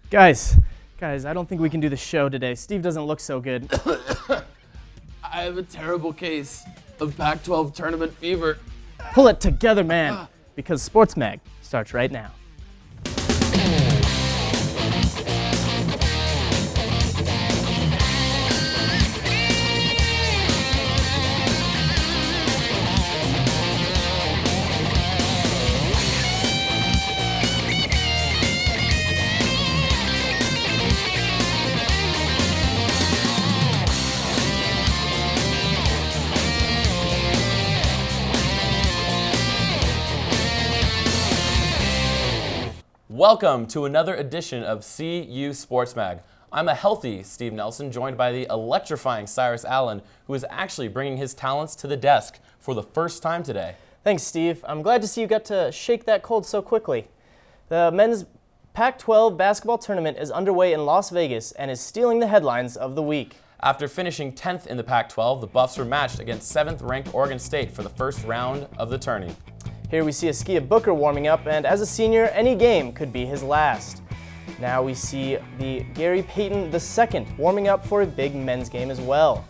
Guys, I don't think we can do the show today. Steve doesn't look so good. I have a terrible case of Pac-12 tournament fever. Pull it together, man, because Sports Mag starts right now. Welcome to another edition of CU Sports Mag. I'm a healthy Steve Nelson, joined by the electrifying Cyrus Allen, who is actually bringing his talents to the desk for the first time today. Thanks, Steve. I'm glad to see you got to shake that cold so quickly. The men's Pac-12 basketball tournament is underway in Las Vegas and is stealing the headlines of the week. After finishing 10th in the Pac-12, the Buffs were matched against 7th-ranked Oregon State for the first round of the tourney. Here we see Askia Booker warming up, and as a senior, any game could be his last. Now we see the Gary Payton II warming up for a big men's game as well.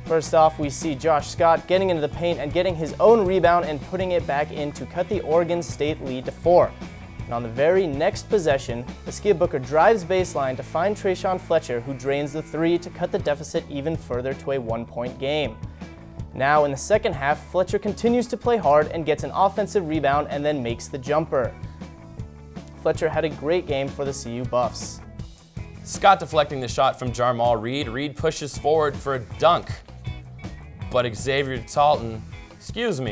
First off, we see Josh Scott getting into the paint and getting his own rebound and putting it back in to cut the Oregon State lead to 4. And on the very next possession, Askia Booker drives baseline to find Trayshawn Fletcher, who drains the 3 to cut the deficit even further to a 1-point game. Now in the second half, Fletcher continues to play hard and gets an offensive rebound and then makes the jumper. Fletcher had a great game for the CU Buffs. Scott deflecting the shot from Jarmal Reed. Reed pushes forward for a dunk. But Xavier Talton feeding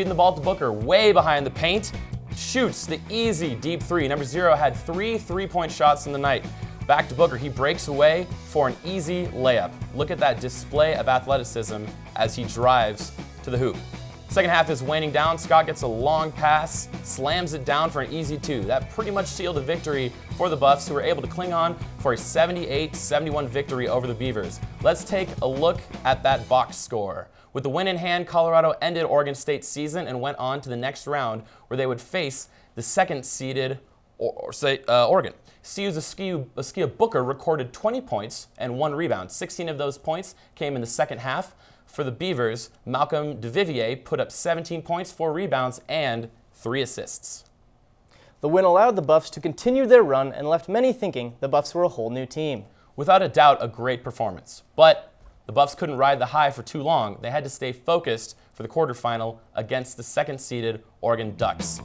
the ball to Booker way behind the paint. Shoots the easy deep 3. Number 0 had 3 3-point shots in the night. Back to Booker, he breaks away for an easy layup. Look at that display of athleticism as he drives to the hoop. Second half is waning down. Scott gets a long pass, slams it down for an easy 2. That pretty much sealed a victory for the Buffs, who were able to cling on for a 78-71 victory over the Beavers. Let's take a look at that box score. With the win in hand, Colorado ended Oregon State's season and went on to the next round, where they would face the second-seeded Oregon. CU's Askia Booker recorded 20 points and 1 rebound. 16 of those points came in the second half. For the Beavers, Malcolm DeVivier put up 17 points, 4 rebounds, and 3 assists. The win allowed the Buffs to continue their run and left many thinking the Buffs were a whole new team. Without a doubt, a great performance. But the Buffs couldn't ride the high for too long. They had to stay focused for the quarterfinal against the second-seeded Oregon Ducks.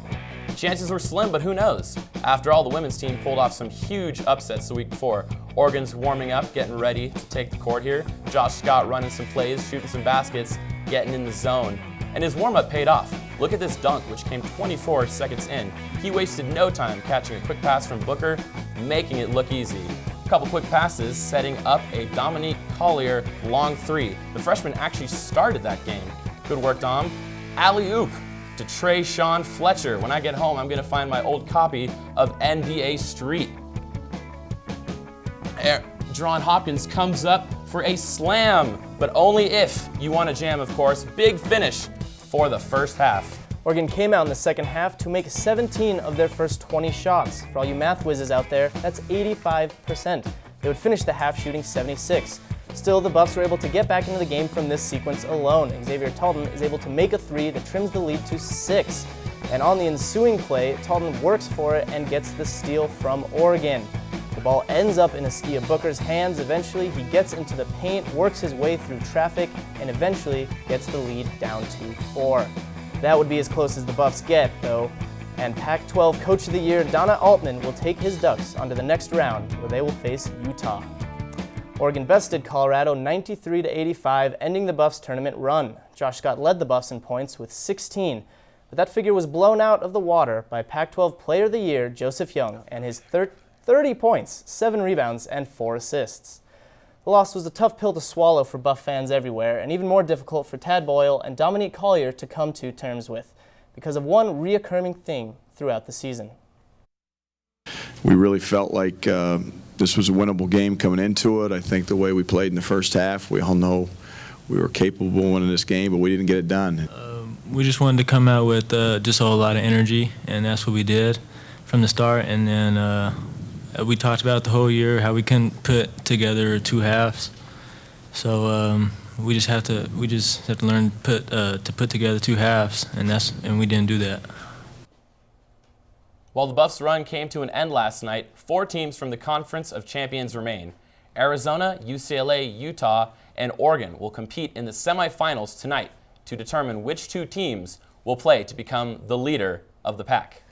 Chances were slim, but who knows? After all, the women's team pulled off some huge upsets the week before. Oregon's warming up, getting ready to take the court here. Josh Scott running some plays, shooting some baskets, getting in the zone. And his warm-up paid off. Look at this dunk, which came 24 seconds in. He wasted no time catching a quick pass from Booker, making it look easy. A couple quick passes, setting up a Dominique Collier long 3. The freshman actually started that game. Good work, Dom. Alley-oop to Trayshawn Fletcher. When I get home, I'm going to find my old copy of NBA Street. Deron Hopkins comes up for a slam, but only if you want to jam, of course. Big finish for the first half. Oregon came out in the second half to make 17 of their first 20 shots. For all you math whizzes out there, that's 85%. They would finish the half shooting 76. Still, the Buffs were able to get back into the game from this sequence alone. Xavier Talton is able to make a 3 that trims the lead to 6. And on the ensuing play, Talton works for it and gets the steal from Oregon. The ball ends up in Askia Booker's hands. Eventually, he gets into the paint, works his way through traffic, and eventually gets the lead down to 4. That would be as close as the Buffs get, though. And Pac-12 Coach of the Year Donna Altman will take his Ducks onto the next round, where they will face Utah. Oregon bested Colorado 93-85, ending the Buffs' tournament run. Josh Scott led the Buffs in points with 16, but that figure was blown out of the water by Pac-12 Player of the Year Joseph Young and his 30 points, 7 rebounds, and 4 assists. The loss was a tough pill to swallow for Buff fans everywhere, and even more difficult for Tad Boyle and Dominique Collier to come to terms with, because of one reoccurring thing throughout the season. We really felt like this was a winnable game coming into it. I think the way we played in the first half, we all know we were capable of winning this game, but we didn't get it done. we just wanted to come out with just a whole lot of energy, and that's what we did from the start. And then we talked about it the whole year, how we couldn't put together two halves. So we just have to learn to put together two halves, and we didn't do that. While the Buffs' run came to an end last night, 4 teams from the Conference of Champions remain. Arizona, UCLA, Utah, and Oregon will compete in the semifinals tonight to determine which 2 teams will play to become the leader of the pack.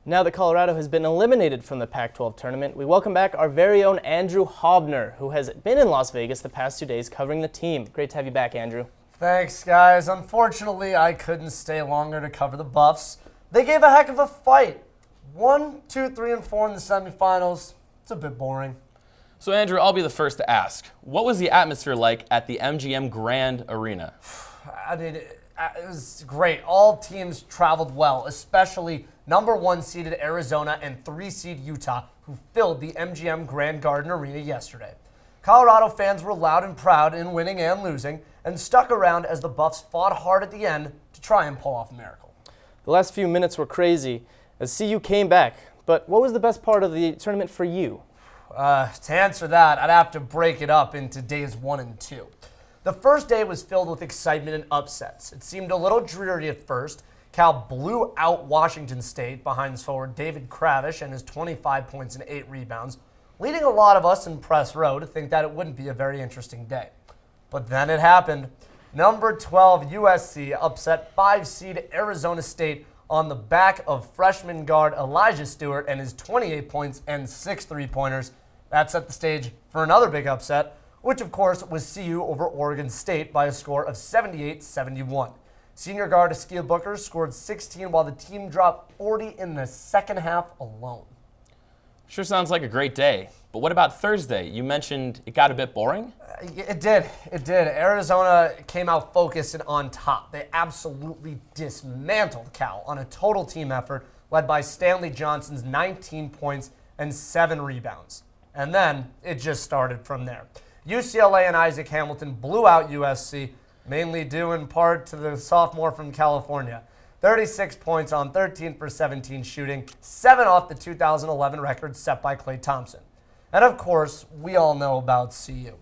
Now that Colorado has been eliminated from the Pac-12 tournament, we welcome back our very own Andrew Haubner, who has been in Las Vegas the past 2 days covering the team. Great to have you back, Andrew. Thanks, guys. Unfortunately, I couldn't stay longer to cover the Buffs. They gave a heck of a fight. 1, 2, 3, and 4 in the semifinals. It's a bit boring. So, Andrew, I'll be the first to ask. What was the atmosphere like at the MGM Grand Arena? I mean, it was great. All teams traveled well, especially number 1 seeded Arizona and 3 seed Utah, who filled the MGM Grand Garden Arena yesterday. Colorado fans were loud and proud in winning and losing, and stuck around as the Buffs fought hard at the end to try and pull off a miracle. The last few minutes were crazy as CU came back, but what was the best part of the tournament for you? To answer that, I'd have to break it up into days 1 and 2. The first day was filled with excitement and upsets. It seemed a little dreary at first. Cal blew out Washington State behind forward David Kravish and his 25 points and 8 rebounds, leading a lot of us in press row to think that it wouldn't be a very interesting day. But then it happened. Number 12 USC upset 5 seed Arizona State on the back of freshman guard Elijah Stewart and his 28 points and 6 3-pointers. That set the stage for another big upset, which of course was CU over Oregon State by a score of 78-71. Senior guard Askia Booker scored 16 while the team dropped 40 in the second half alone. Sure sounds like a great day. But what about Thursday? You mentioned it got a bit boring? It did. Arizona came out focused and on top. They absolutely dismantled Cal on a total team effort led by Stanley Johnson's 19 points and 7 rebounds. And then it just started from there. UCLA and Isaac Hamilton blew out USC, mainly due in part to the sophomore from California. 36 points on 13 for 17 shooting, 7 off the 2011 record set by Klay Thompson. And of course, we all know about CU.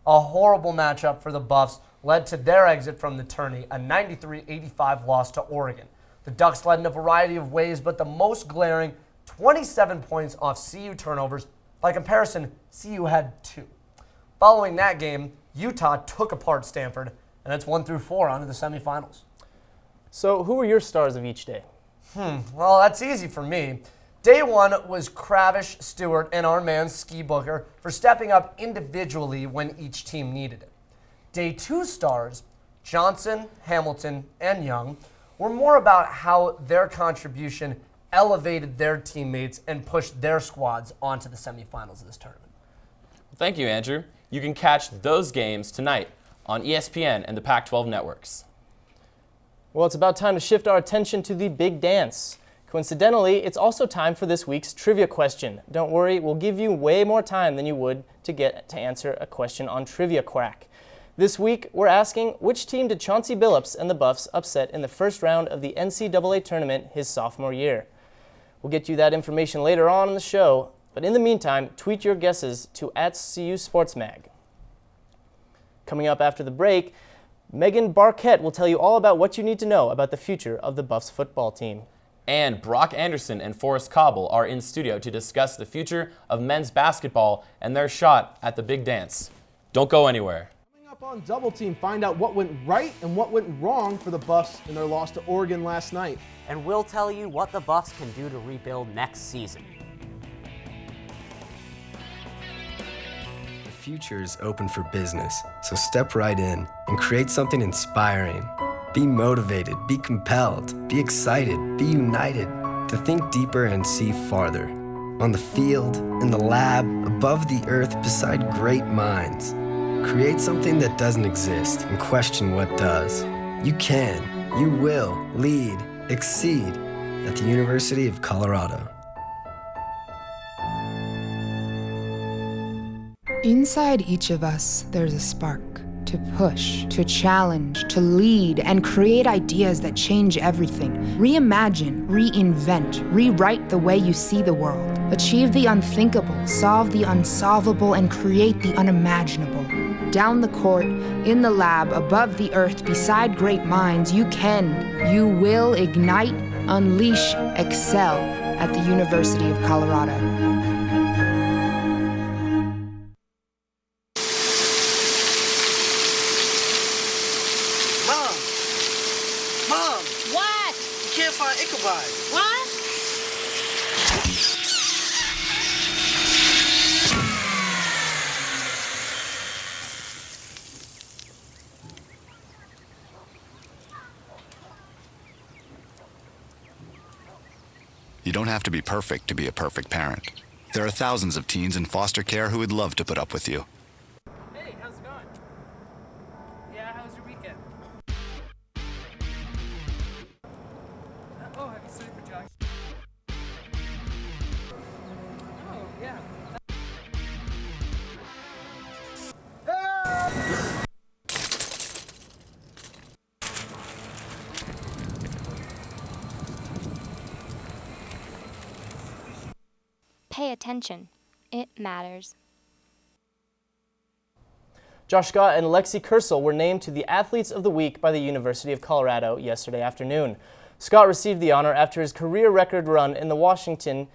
A horrible matchup for the Buffs led to their exit from the tourney, a 93-85 loss to Oregon. The Ducks led in a variety of ways, but the most glaring, 27 points off CU turnovers. By comparison, CU had 2. Following that game, Utah took apart Stanford, and it's 1 through 4 onto the semifinals. So who were your stars of each day? Well, that's easy for me. Day 1 was Kravish, Stewart, and our man Ski Booker for stepping up individually when each team needed it. Day 2 stars, Johnson, Hamilton, and Young, were more about how their contribution elevated their teammates and pushed their squads onto the semifinals of this tournament. Thank you, Andrew. You can catch those games tonight on ESPN and the Pac-12 networks. Well, it's about time to shift our attention to the big dance. Coincidentally, it's also time for this week's trivia question. Don't worry, we'll give you way more time than you would to get to answer a question on Trivia Quack. This week, we're asking, which team did Chauncey Billups and the Buffs upset in the first round of the NCAA tournament his sophomore year? We'll get you that information later on in the show, but in the meantime, tweet your guesses to @CUSportsMag. Coming up after the break, Megan Barquette will tell you all about what you need to know about the future of the Buffs football team. And Brock Anderson and Forrest Cobble are in studio to discuss the future of men's basketball and their shot at the big dance. Don't go anywhere. Coming up on Double Team, find out what went right and what went wrong for the Buffs in their loss to Oregon last night. And we'll tell you what the Buffs can do to rebuild next season. The future is open for business, so step right in and create something inspiring. Be motivated, be compelled, be excited, be united, to think deeper and see farther. On the field, in the lab, above the earth, beside great minds. Create something that doesn't exist and question what does. You can, you will, lead, exceed at the University of Colorado. Inside each of us, there's a spark to to push, to challenge, to lead, and create ideas that change everything. Reimagine, reinvent, rewrite the way you see the world. Achieve the unthinkable, solve the unsolvable, and create the unimaginable. Down the court, in the lab, above the earth, beside great minds, you can, you will ignite, unleash, excel at the University of Colorado. Mom! What? You can't find Ichabod. What? You don't have to be perfect to be a perfect parent. There are thousands of teens in foster care who would love to put up with you. Hey, how's it going? Yeah, how was your weekend? Oh, have you studied for jogging? Oh, yeah. Pay attention. It matters. Josh Scott and Lexi Kersel were named to the Athletes of the Week by the University of Colorado yesterday afternoon. Scott received the honor after his career record run in the Washington,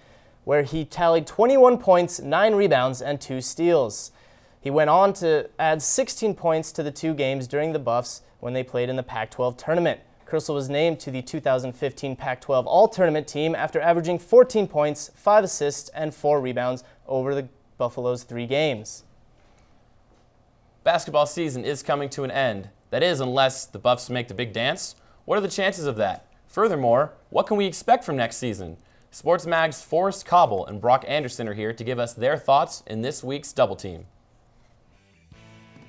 where he tallied 21 points, 9 rebounds, and 2 steals. He went on to add 16 points to the 2 games during the Buffs when they played in the Pac-12 tournament. Kersel was named to the 2015 Pac-12 All-Tournament team after averaging 14 points, 5 assists, and 4 rebounds over the Buffalo's 3 games. Basketball season is coming to an end. That is, unless the Buffs make the big dance. What are the chances of that? Furthermore, what can we expect from next season? Sports Mag's Forrest Cobble and Brock Anderson are here to give us their thoughts in this week's Double Team.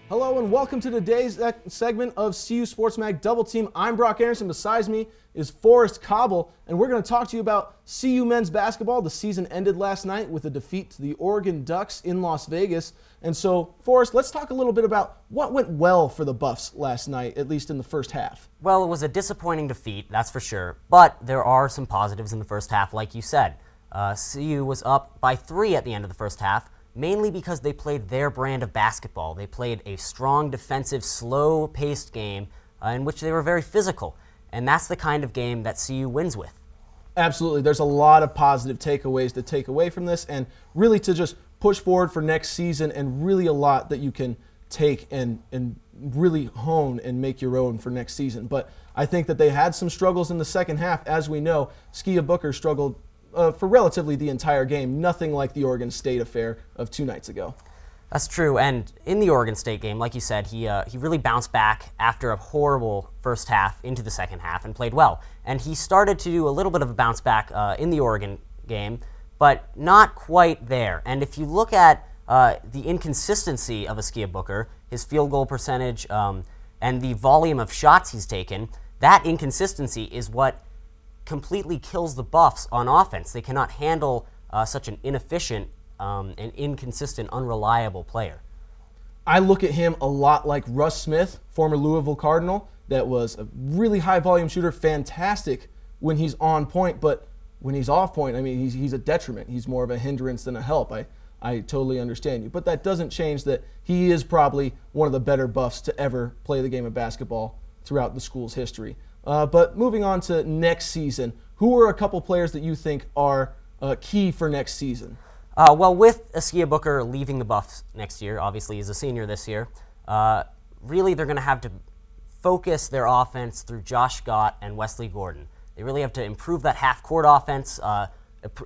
Hello and welcome to today's segment of CU Sports Mag Double Team. I'm Brock Anderson. Besides me is Forrest Cobble, and we're going to talk to you about CU men's basketball. The season ended last night with a defeat to the Oregon Ducks in Las Vegas. And so, Forrest, let's talk a little bit about what went well for the Buffs last night, at least in the first half. Well, it was a disappointing defeat, that's for sure. But there are some positives in the first half, like you said. CU was up by 3 at the end of the first half, mainly because they played their brand of basketball. They played a strong, defensive, slow-paced game in which they were very physical. And that's the kind of game that CU wins with. Absolutely. There's a lot of positive takeaways to take away from this, and really to just push forward for next season, and really a lot that you can take and really hone and make your own for next season. But I think that they had some struggles in the second half. As we know, Skia Booker struggled for relatively the entire game, nothing like the Oregon State affair of 2 nights ago. That's true, and in the Oregon State game, like you said, he really bounced back after a horrible first half into the second half and played well. And he started to do a little bit of a bounce back in the Oregon game, but not quite there. And if you look at the inconsistency of Skia Booker, his field goal percentage, and the volume of shots he's taken, that inconsistency is what completely kills the Buffs on offense. They cannot handle such an inefficient and inconsistent, unreliable player. I look at him a lot like Russ Smith, former Louisville Cardinal, that was a really high volume shooter, fantastic when he's on point, but when he's off point, I mean, he's a detriment. He's more of a hindrance than a help. I totally understand you. But that doesn't change that he is probably one of the better Buffs to ever play the game of basketball throughout the school's history. But moving on to next season, who are a couple players that you think are key for next season? Well, with Skia Booker leaving the Buffs next year, obviously he's a senior this year, really they're going to have to focus their offense through Josh Scott and Wesley Gordon. They really have to improve that half-court offense,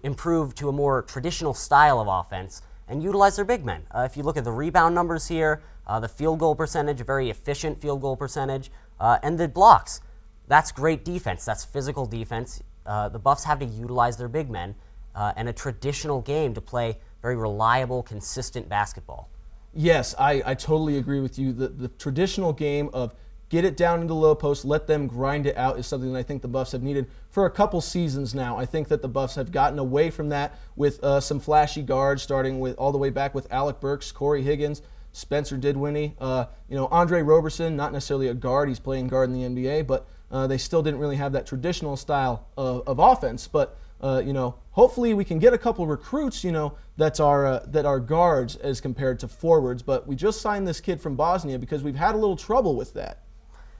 improve to a more traditional style of offense, and utilize their big men. If you look at the rebound numbers here, the field goal percentage, a very efficient field goal percentage, and the blocks. That's great defense. That's physical defense. The Buffs have to utilize their big men and a traditional game to play very reliable, consistent basketball. Yes, I totally agree with you. The traditional game of get it down into the low post, let them grind it out is something that I think the Buffs have needed for a couple seasons now. I think that the Buffs have gotten away from that with some flashy guards, starting with all the way back with Alec Burks, Corey Higgins, Spencer Dinwiddie. Andre Roberson, not necessarily a guard. He's playing guard in the NBA, but they still didn't really have that traditional style of offense. But hopefully we can get a couple recruits, that are guards as compared to forwards. But we just signed this kid from Bosnia because we've had a little trouble with that.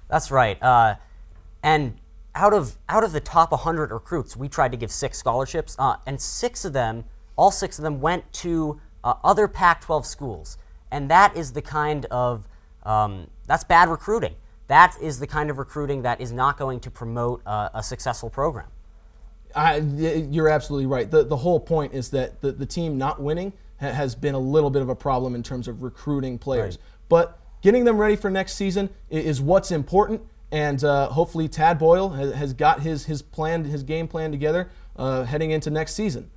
That's right. And out of the top 100 recruits, we tried to give 6 scholarships, and all six of them went to other Pac-12 schools. And that is the kind of, that's bad recruiting. That is the kind of recruiting that is not going to promote a successful program. You're absolutely right. The whole point is that the team not winning has been a little bit of a problem in terms of recruiting players. Right. But getting them ready for next season is what's important. And hopefully Tad Boyle has got his game plan together heading into next season.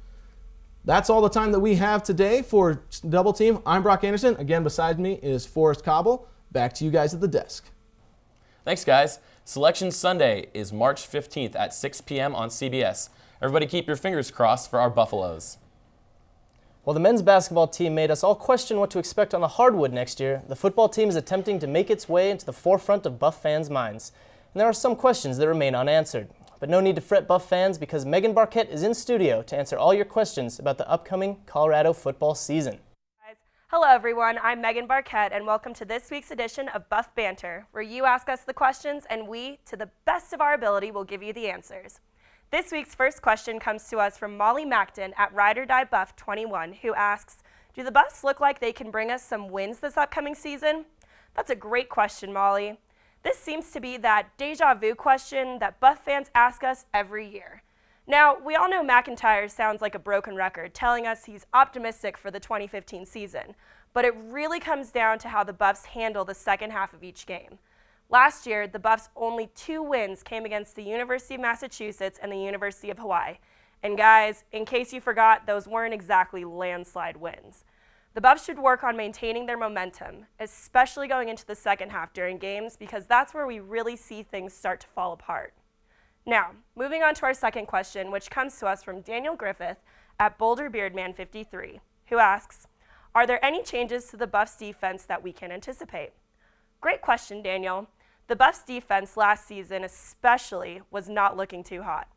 That's all the time that we have today for Double Team. I'm Brock Anderson. Again, beside me is Forrest Cobble. Back to you guys at the desk. Thanks, guys. Selection Sunday is March 15th at 6 p.m. on CBS. Everybody keep your fingers crossed for our Buffaloes. While the men's basketball team made us all question what to expect on the hardwood next year, the football team is attempting to make its way into the forefront of Buff fans' minds. And there are some questions that remain unanswered. But no need to fret, Buff fans, because Megan Barquette is in studio to answer all your questions about the upcoming Colorado football season. Hello everyone, I'm Megan Barquette and welcome to this week's edition of Buff Banter, where you ask us the questions and we, to the best of our ability, will give you the answers. This week's first question comes to us from Molly Macton at Ride or Die Buff 21, who asks, do the Buffs look like they can bring us some wins this upcoming season? That's a great question, Molly. This seems to be that deja vu question that Buff fans ask us every year. Now, we all know McIntyre sounds like a broken record, telling us he's optimistic for the 2015 season, but it really comes down to how the Buffs handle the second half of each game. Last year, the Buffs' only 2 wins came against the University of Massachusetts and the University of Hawaii. And guys, in case you forgot, those weren't exactly landslide wins. The Buffs should work on maintaining their momentum, especially going into the second half during games, because that's where we really see things start to fall apart. Now, moving on to our second question, which comes to us from Daniel Griffith at Boulder Beardman 53, who asks, are there any changes to the Buffs defense that we can anticipate? Great question, Daniel. The Buffs defense last season especially was not looking too hot.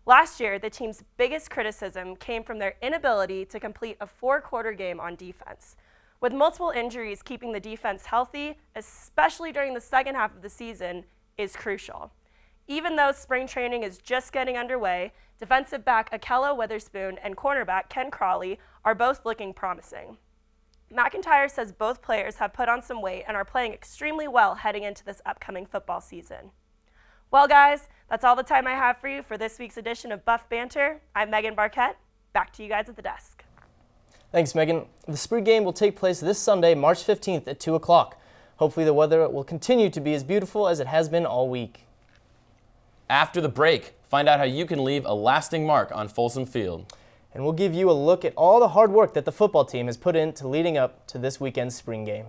Last year, the team's biggest criticism came from their inability to complete a 4-quarter game on defense. With multiple injuries, keeping the defense healthy, especially during the second half of the season, is crucial. Even though spring training is just getting underway, defensive back Akella Witherspoon and cornerback Ken Crawley are both looking promising. McIntyre says both players have put on some weight and are playing extremely well heading into this upcoming football season. Well, guys, that's all the time I have for you for this week's edition of Buff Banter. I'm Megan Barquette. Back to you guys at the desk. Thanks, Megan. The spring game will take place this Sunday, March 15th at 2 o'clock. Hopefully the weather will continue to be as beautiful as it has been all week. After the break, find out how you can leave a lasting mark on Folsom Field. And we'll give you a look at all the hard work that the football team has put into leading up to this weekend's spring game.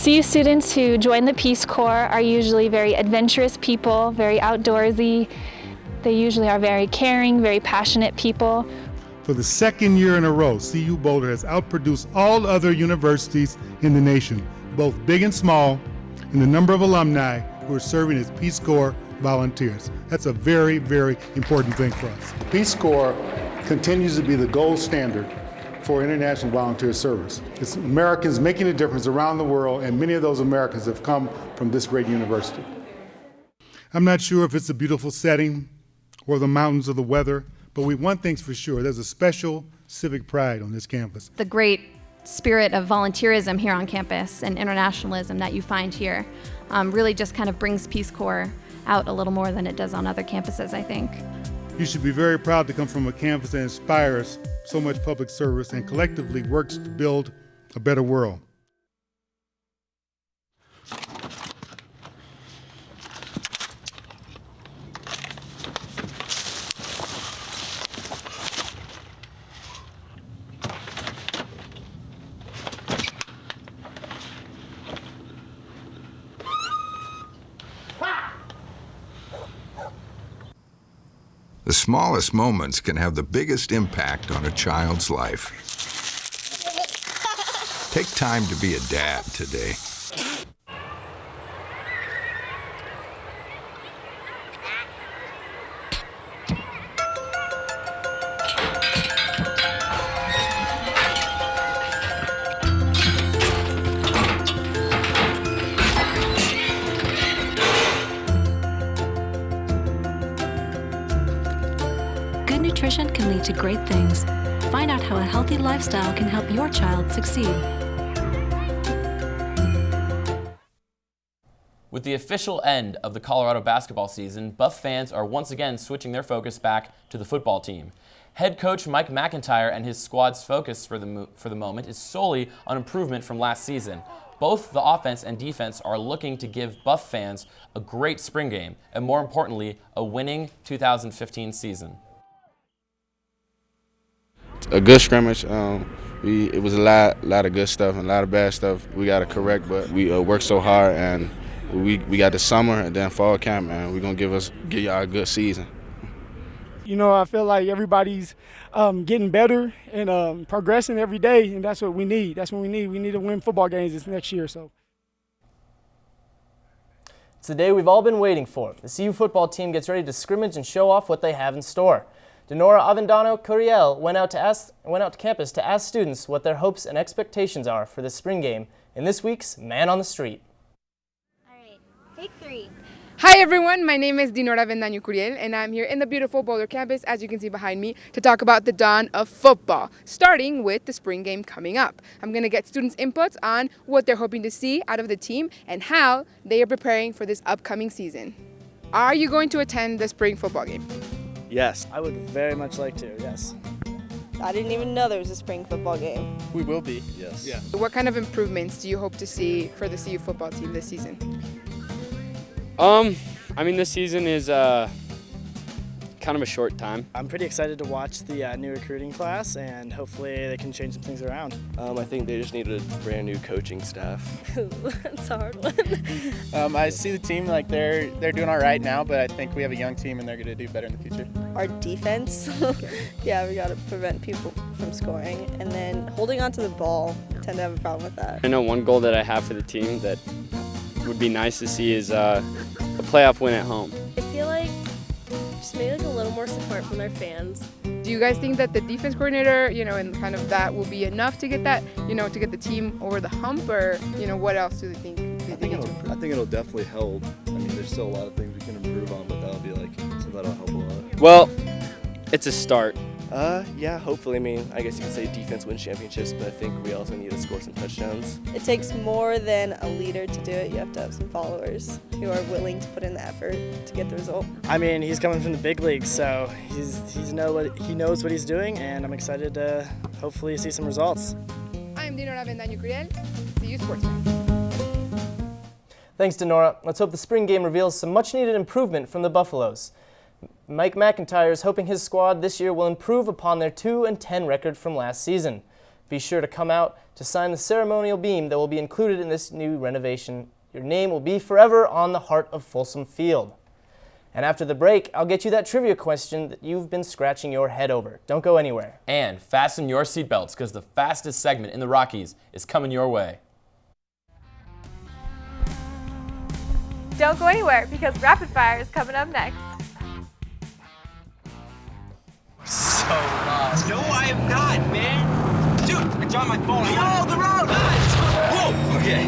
CU students who join the Peace Corps are usually very adventurous people, very outdoorsy. They usually are very caring, very passionate people. For the second year in a row, CU Boulder has outproduced all other universities in the nation, both big and small, in the number of alumni who are serving as Peace Corps volunteers. That's a very, very important thing for us. Peace Corps continues to be the gold standard for international volunteer service. It's Americans making a difference around the world, and many of those Americans have come from this great university. I'm not sure if it's the beautiful setting or the mountains or the weather, but one thing's for sure, there's a special civic pride on this campus. The great spirit of volunteerism here on campus and internationalism that you find here really just kind of brings Peace Corps out a little more than it does on other campuses, I think. You should be very proud to come from a campus that inspires so much public service and collectively works to build a better world. The smallest moments can have the biggest impact on a child's life. Take time to be a dad today. Good nutrition can lead to great things. Find out how a healthy lifestyle can help your child succeed. With the official end of the Colorado basketball season, Buff fans are once again switching their focus back to the football team. Head coach Mike McIntyre and his squad's focus for the moment is solely on improvement from last season. Both the offense and defense are looking to give Buff fans a great spring game, and more importantly, a winning 2015 season. A good scrimmage. It was a lot of good stuff and a lot of bad stuff we got to correct, but we worked so hard, and we got the summer and then fall camp, and we're going to give y'all a good season. You know, I feel like everybody's getting better and progressing every day, and that's what we need. That's what we need. We need to win football games this next year. So it's the day we've all been waiting for. The CU football team gets ready to scrimmage and show off what they have in store. Denora Avendano Curiel went out to campus to ask students what their hopes and expectations are for the spring game in this week's Man on the Street. Take 3. Hi everyone, my name is Denora Avendano Curiel and I'm here in the beautiful Boulder campus, as you can see behind me, to talk about the dawn of football, starting with the spring game coming up. I'm going to get students' inputs on what they're hoping to see out of the team and how they are preparing for this upcoming season. Are you going to attend the spring football game? Yes. I would very much like to, yes. I didn't even know there was a spring football game. We will be, yes. Yeah. What kind of improvements do you hope to see for the CU football team this season? I mean, this season is kind of a short time. I'm pretty excited to watch the new recruiting class, and hopefully they can change some things around. I think they just need a brand new coaching staff. That's a hard one. I see the team like they're doing all right now, but I think we have a young team and they're going to do better in the future. Our defense, yeah, we got to prevent people from scoring, and then holding on to the ball. I tend to have a problem with that. I know one goal that I have for the team that would be nice to see is a playoff win at home. I feel like just maybe like a little more support from their fans. Do you guys think that the defense coordinator, and kind of that will be enough to get that, to get the team over the hump, or, what else do they think? I think it'll definitely help. I mean, there's still a lot of things we can improve on, but that'll be something that'll help a lot. Well, it's a start. Yeah, hopefully. I mean, I guess you could say defense wins championships, but I think we also need to score some touchdowns. It takes more than a leader to do it. You have to have some followers who are willing to put in the effort to get the result. I mean, he's coming from the big leagues, so he knows what he's doing, and I'm excited to hopefully see some results. I'm Denora Avendano Curiel, CU Sportsman. Thanks, Denora. Let's hope the spring game reveals some much-needed improvement from the Buffaloes. Mike McIntyre is hoping his squad this year will improve upon their 2-10 record from last season. Be sure to come out to sign the ceremonial beam that will be included in this new renovation. Your name will be forever on the heart of Folsom Field. And after the break, I'll get you that trivia question that you've been scratching your head over. Don't go anywhere. And fasten your seatbelts, because the fastest segment in the Rockies is coming your way. Don't go anywhere, because Rapid Fire is coming up next. So lost. No, I am not, man. Dude, I dropped my phone. Yo, the road! Whoa! Okay.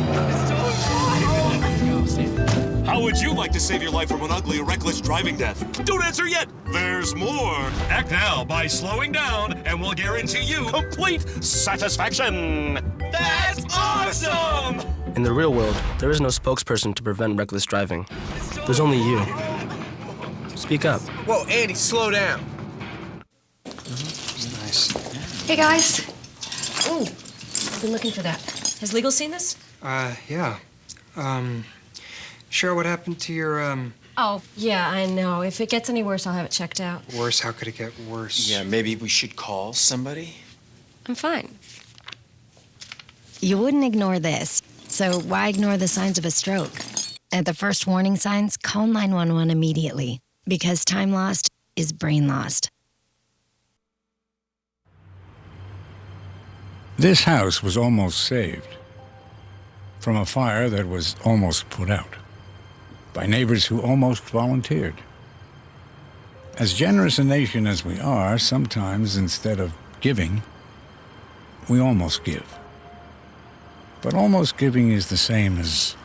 How would you like to save your life from an ugly or reckless driving death? Don't answer yet. There's more. Act now by slowing down, and we'll guarantee you complete satisfaction. That's awesome! In the real world, there is no spokesperson to prevent reckless driving. There's only you. Speak up. Whoa, Andy, slow down. Nice. Hey, guys. Ooh, I've been looking for that. Has Legal seen this? Yeah. Cheryl, what happened to your, Oh, yeah, I know. If it gets any worse, I'll have it checked out. Worse? How could it get worse? Yeah, maybe we should call somebody? I'm fine. You wouldn't ignore this, so why ignore the signs of a stroke? At the first warning signs, call 911 immediately, because time lost is brain lost. This house was almost saved from a fire that was almost put out by neighbors who almost volunteered. As generous a nation as we are, sometimes instead of giving, we almost give. But almost giving is the same as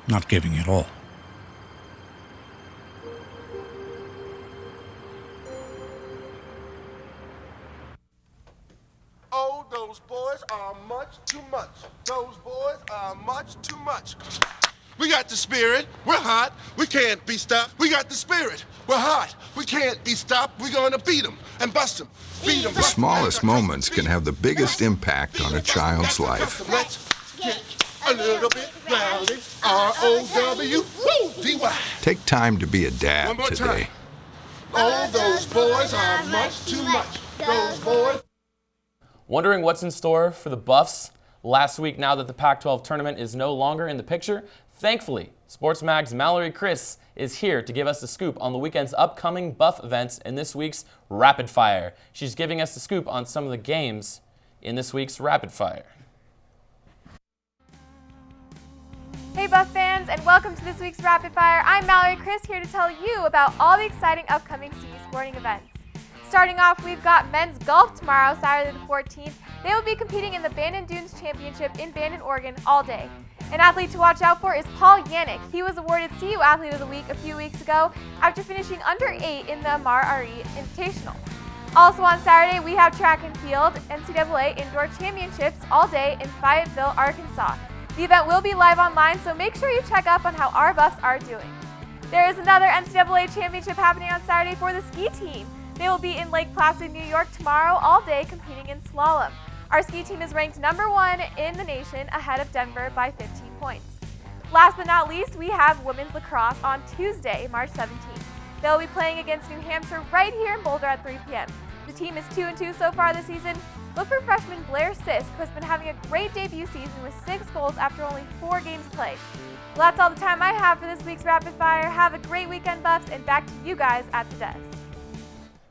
not giving at all. Oh, those boys are much too much. Those boys are much too much. We got the spirit. We're hot. We can't be stopped. We got the spirit. We're hot. We can't be stopped. We're gonna beat them and bust them. Beat them. The smallest moments can have the biggest impact on a child's life. Let's get a little bit rowdy. R-O-W-D-Y. Take time to be a dad One more today. time. Oh, those boys are much too much. Those boys. Wondering what's in store for the Buffs last week now that the Pac-12 tournament is no longer in the picture? Thankfully, SportsMag's Mallory Chris is here to give us the scoop on the weekend's upcoming Buff events in this week's Rapid Fire. She's giving us the scoop on some of the games in this week's Rapid Fire. Hey Buff fans, and welcome to this week's Rapid Fire. I'm Mallory Chris here to tell you about all the exciting upcoming CU sporting events. Starting off, we've got men's golf tomorrow, Saturday the 14th. They will be competing in the Bandon Dunes Championship in Bandon, Oregon all day. An athlete to watch out for is Paul Yannick. He was awarded CU Athlete of the Week a few weeks ago after finishing under 8 in the Amar Ari Invitational. Also on Saturday, we have track and field NCAA Indoor Championships all day in Fayetteville, Arkansas. The event will be live online, so make sure you check up on how our Buffs are doing. There is another NCAA Championship happening on Saturday for the ski team. They will be in Lake Placid, New York tomorrow all day competing in slalom. Our ski team is ranked #1 in the nation ahead of Denver by 15 points. Last but not least, we have women's lacrosse on Tuesday, March 17th. They'll be playing against New Hampshire right here in Boulder at 3 p.m. The team is 2-2 so far this season. Look for freshman Blair Sisk, who has been having a great debut season with 6 goals after only 4 games played. Well, that's all the time I have for this week's Rapid Fire. Have a great weekend, Buffs, and back to you guys at the desk.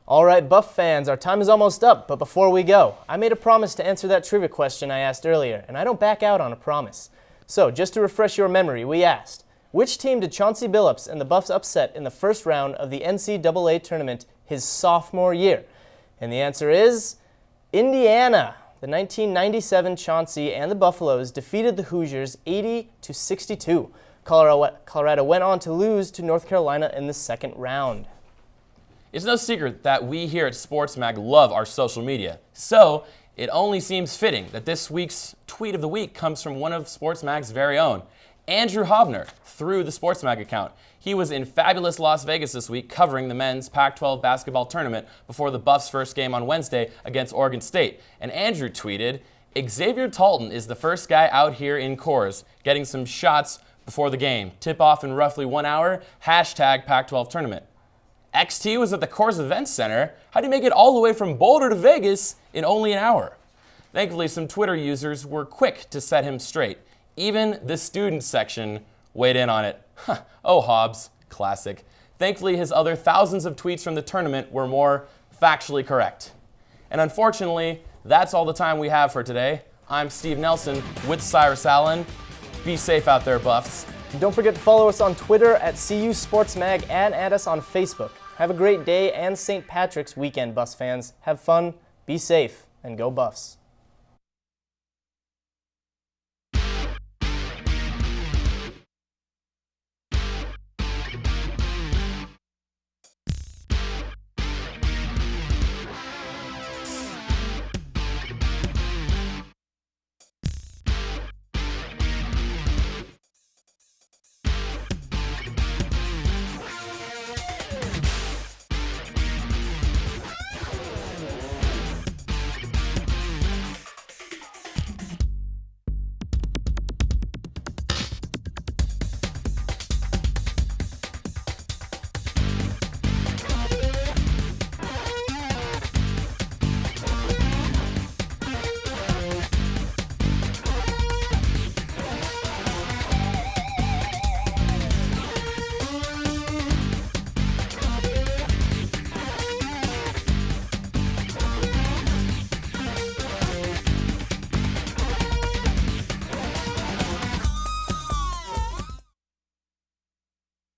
All right, Buff fans, our time is almost up, but before we go, I made a promise to answer that trivia question I asked earlier, and I don't back out on a promise. So, just to refresh your memory, we asked, which team did Chauncey Billups and the Buffs upset in the first round of the NCAA tournament his sophomore year? And the answer is Indiana. The 1997 Chauncey and the Buffaloes defeated the Hoosiers 80-62. Colorado went on to lose to North Carolina in the second round. It's no secret that we here at SportsMag love our social media, so it only seems fitting that this week's Tweet of the Week comes from one of SportsMag's very own, Andrew Hobner, through the SportsMag account. He was in fabulous Las Vegas this week covering the men's Pac-12 basketball tournament before the Buffs' first game on Wednesday against Oregon State. And Andrew tweeted, Xavier Talton is the first guy out here in Coors getting some shots before the game. Tip off in roughly 1 hour, hashtag Pac-12 tournament. XT was at the Coors Events Center. How do you make it all the way from Boulder to Vegas in only an hour? Thankfully, some Twitter users were quick to set him straight. Even the student section weighed in on it. Oh, Hobbs, classic. Thankfully, his other thousands of tweets from the tournament were more factually correct. And unfortunately, that's all the time we have for today. I'm Steve Nelson with Cyrus Allen. Be safe out there, Buffs. And don't forget to follow us on Twitter at CU SportsMag and add us on Facebook. Have a great day and St. Patrick's weekend, Buffs fans. Have fun, be safe, and go Buffs.